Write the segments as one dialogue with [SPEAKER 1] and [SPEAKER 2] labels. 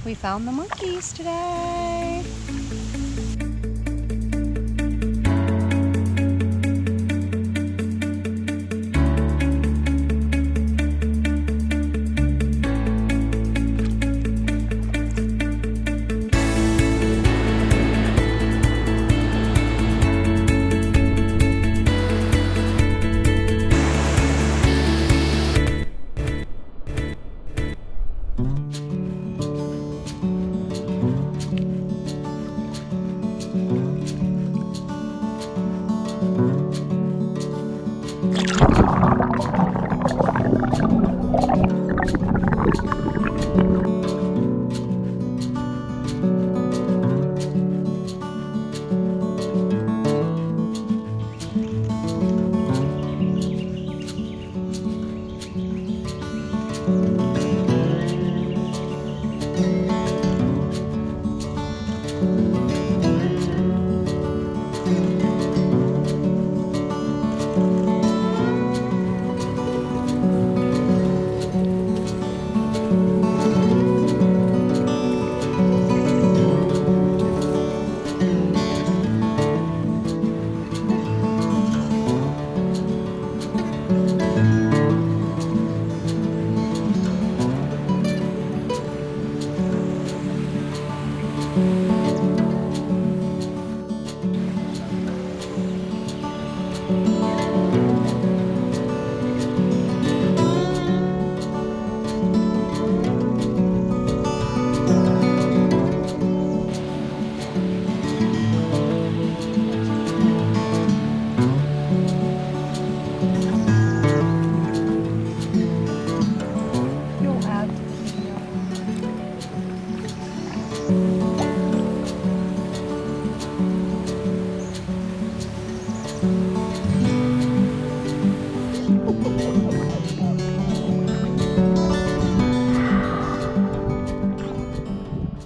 [SPEAKER 1] We found the monkeys today.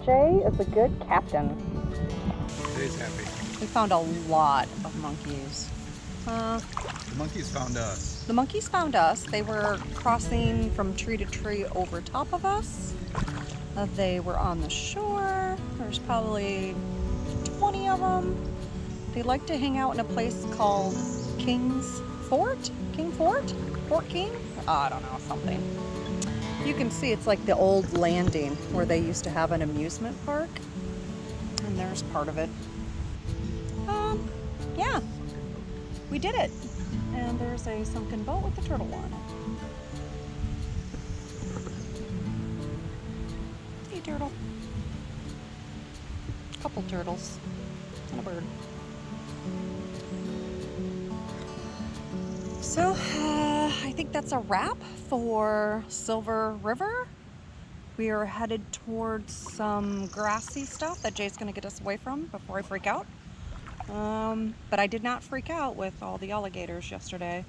[SPEAKER 1] Jay is a good captain.
[SPEAKER 2] Jay's happy.
[SPEAKER 1] We found a lot of monkeys.
[SPEAKER 2] The monkeys found us.
[SPEAKER 1] The monkeys found us. They were crossing from tree to tree over top of us. They were on the shore. There's probably 20 of them. They like to hang out in a place called King's Fort? King Fort? Fort King? Oh, I don't know, something. You can see it's like the old landing where they used to have an amusement park. And there's part of it. Yeah, we did it. And there's a sunken boat with a turtle on it. Hey, turtle. Couple turtles and a bird. So, I think that's a wrap for Silver River. We are headed towards some grassy stuff that Jay's gonna get us away from before I freak out. But I did not freak out with all the alligators yesterday,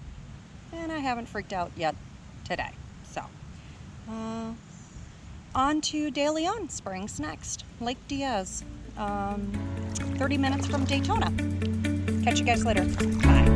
[SPEAKER 1] and I haven't freaked out yet today. So, on to De Leon Springs next, Lake Diaz, 30 minutes from Daytona. Catch you guys later. Bye.